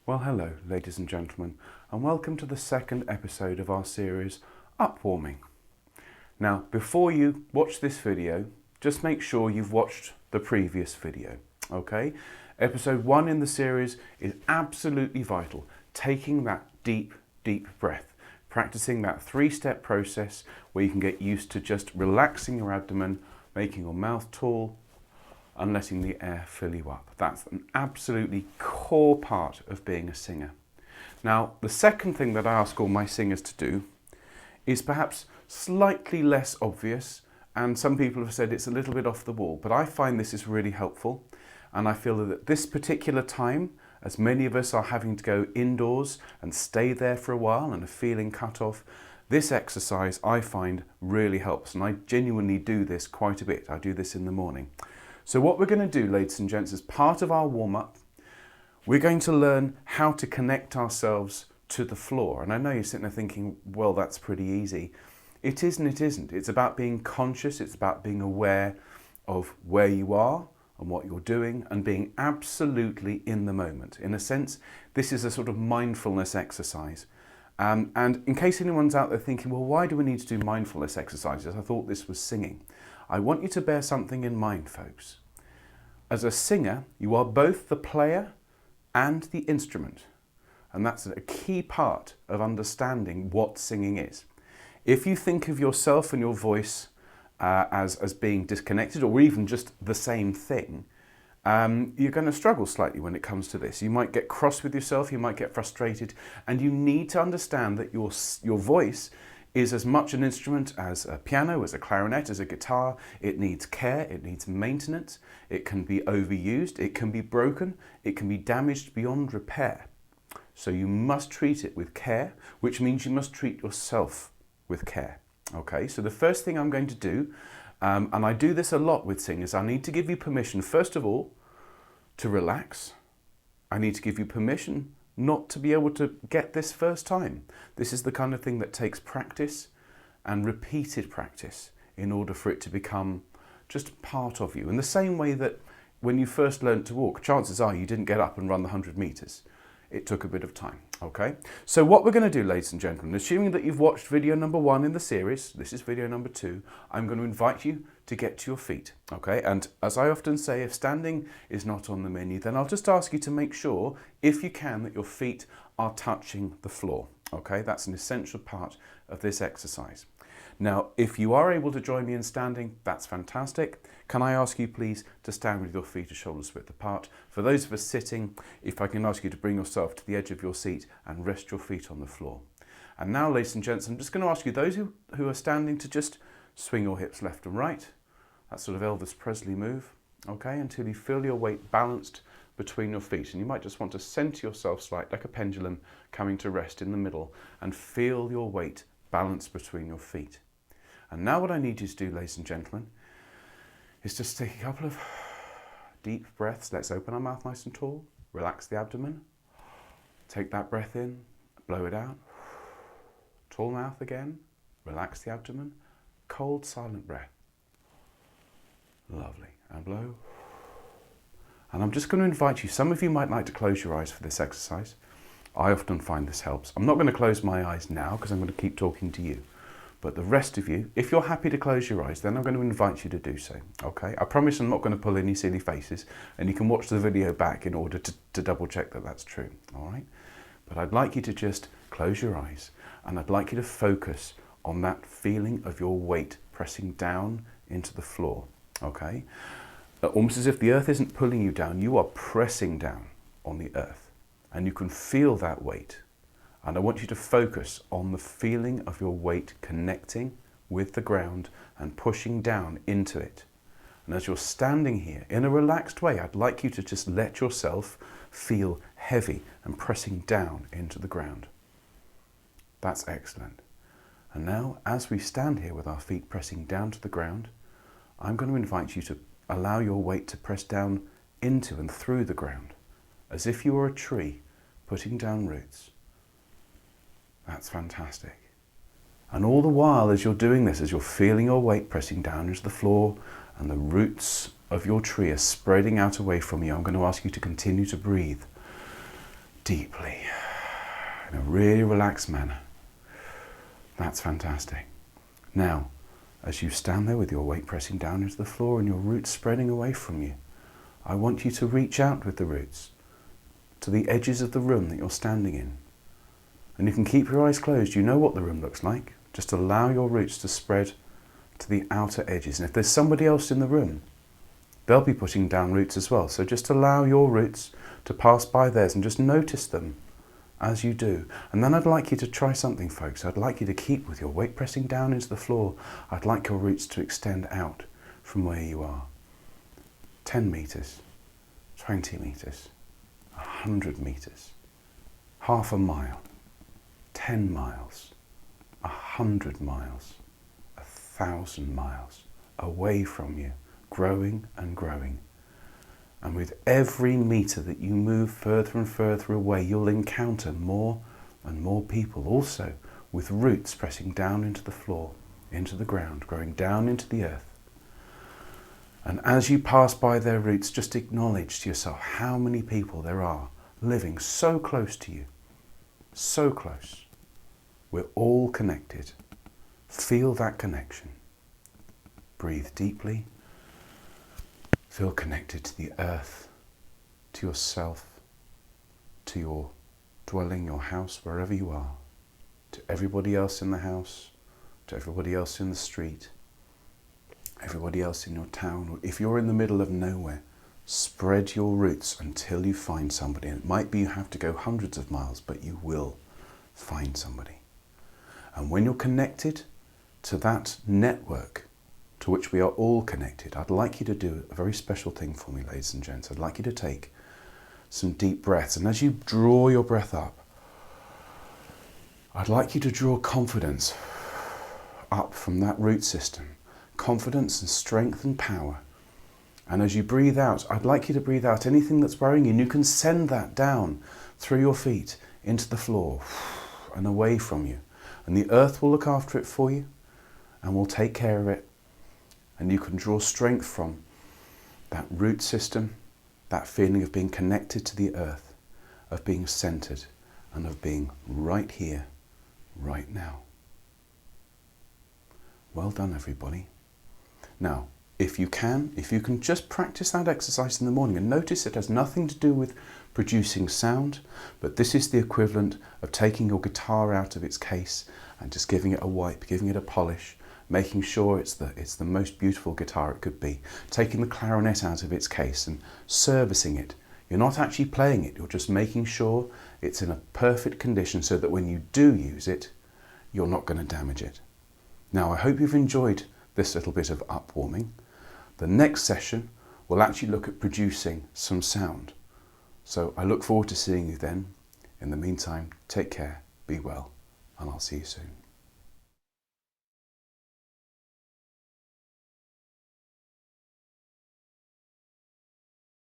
Well, hello, ladies and gentlemen, and welcome to the second episode of our series, Upwarming. Now, before you watch this video, just make sure you've watched the previous video, okay? Episode 1 in the series is absolutely vital, taking that deep, deep breath, practicing that 3-step process where you can get used to just relaxing your abdomen, making your mouth tall, and letting the air fill you up. That's an absolutely core part of being a singer. Now, the second thing that I ask all my singers to do is perhaps slightly less obvious, and some people have said it's a little bit off the wall, but I find this is really helpful, and I feel that at this particular time, as many of us are having to go indoors and stay there for a while and are feeling cut off, this exercise I find really helps, and I genuinely do this quite a bit. I do this in the morning. So what we're going to do, ladies and gents, as part of our warm-up, we're going to learn how to connect ourselves to the floor. And I know you're sitting there thinking, well, that's pretty easy. It is and it isn't. It's about being conscious. It's about being aware of where you are and what you're doing and being absolutely in the moment. In a sense, this is a sort of mindfulness exercise. And in case anyone's out there thinking, well, why do we need to do mindfulness exercises? I thought this was singing. I want you to bear something in mind, folks. As a singer, you are both the player and the instrument. And that's a key part of understanding what singing is. If you think of yourself and your voice as being disconnected or even just the same thing, you're going to struggle slightly when it comes to this. You might get cross with yourself, you might get frustrated, and you need to understand that your voice is as much an instrument as a piano, as a clarinet, as a guitar. It needs care, it needs maintenance, it can be overused, it can be broken, it can be damaged beyond repair. So you must treat it with care, which means you must treat yourself with care. Okay, so the first thing I'm going to do, and I do this a lot with singers, I need to give you permission, first of all, to relax. I need to give you permission not to be able to get this first time. This is the kind of thing that takes practice and repeated practice in order for it to become just part of you. In the same way that when you first learned to walk, chances are you didn't get up and run the 100 meters. It took a bit of time, okay? So what we're going to do, ladies and gentlemen, assuming that you've watched video number 1 in the series, this is video number 2, I'm going to invite you to get to your feet, okay? And as I often say, if standing is not on the menu, then I'll just ask you to make sure, if you can, that your feet are touching the floor, okay? That's an essential part of this exercise. Now, if you are able to join me in standing, that's fantastic. Can I ask you please to stand with your feet a shoulder's width apart? For those of us sitting, if I can ask you to bring yourself to the edge of your seat and rest your feet on the floor. And now, ladies and gents, I'm just going to ask you, those who are standing, to just swing your hips left and right. That sort of Elvis Presley move, okay, until you feel your weight balanced between your feet. And you might just want to center yourself slightly, like a pendulum, coming to rest in the middle, and feel your weight balanced between your feet. And now what I need you to do, ladies and gentlemen, is just take a couple of deep breaths. Let's open our mouth nice and tall, relax the abdomen, take that breath in, blow it out, tall mouth again, relax the abdomen, cold silent breath. Lovely, and blow. And I'm just going to invite you, some of you might like to close your eyes for this exercise. I often find this helps. I'm not going to close my eyes now because I'm going to keep talking to you. But the rest of you, if you're happy to close your eyes, then I'm going to invite you to do so, okay? I promise I'm not going to pull any silly faces, and you can watch the video back in order to double check that that's true, all right? But I'd like you to just close your eyes, and I'd like you to focus on that feeling of your weight pressing down into the floor, okay? Almost as if the earth isn't pulling you down, you are pressing down on the earth, and you can feel that weight. And I want you to focus on the feeling of your weight connecting with the ground and pushing down into it. And as you're standing here in a relaxed way, I'd like you to just let yourself feel heavy and pressing down into the ground. That's excellent. And now, as we stand here with our feet pressing down to the ground, I'm going to invite you to allow your weight to press down into and through the ground, as if you were a tree putting down roots. That's fantastic. And all the while, as you're doing this, as you're feeling your weight pressing down into the floor and the roots of your tree are spreading out away from you, I'm going to ask you to continue to breathe deeply in a really relaxed manner. That's fantastic. Now, as you stand there with your weight pressing down into the floor and your roots spreading away from you, I want you to reach out with the roots to the edges of the room that you're standing in. And you can keep your eyes closed. You know what the room looks like. Just allow your roots to spread to the outer edges. And if there's somebody else in the room, they'll be putting down roots as well. So just allow your roots to pass by theirs and just notice them as you do. And then I'd like you to try something, folks. I'd like you to keep with your weight pressing down into the floor. I'd like your roots to extend out from where you are. 10 meters, 20 meters, 100 meters, half a mile, 10 miles, 100 miles, 1,000 miles away from you, growing and growing. And with every meter that you move further and further away, you'll encounter more and more people, also with roots pressing down into the floor, into the ground, growing down into the earth. And as you pass by their roots, just acknowledge to yourself how many people there are living so close to you, so close. We're all connected. Feel that connection. Breathe deeply. Feel connected to the earth, to yourself, to your dwelling, your house, wherever you are, to everybody else in the house, to everybody else in the street, everybody else in your town. If you're in the middle of nowhere, spread your roots until you find somebody. And it might be you have to go hundreds of miles, but you will find somebody. And when you're connected to that network to which we are all connected, I'd like you to do a very special thing for me, ladies and gents. I'd like you to take some deep breaths. And as you draw your breath up, I'd like you to draw confidence up from that root system. Confidence and strength and power. And as you breathe out, I'd like you to breathe out anything that's worrying you. And you can send that down through your feet into the floor and away from you. And the earth will look after it for you and will take care of it. And you can draw strength from that root system, that feeling of being connected to the earth, of being centered, and of being right here, right now. Well done, everybody. Now, if you can just practice that exercise in the morning, and notice it has nothing to do with producing sound, but this is the equivalent of taking your guitar out of its case and just giving it a wipe, giving it a polish, making sure it's the most beautiful guitar it could be, taking the clarinet out of its case and servicing it. You're not actually playing it, you're just making sure it's in a perfect condition so that when you do use it, you're not going to damage it. Now, I hope you've enjoyed this little bit of upwarming. The next session will actually look at producing some sound. So I look forward to seeing you then. In the meantime, take care, be well, and I'll see you soon.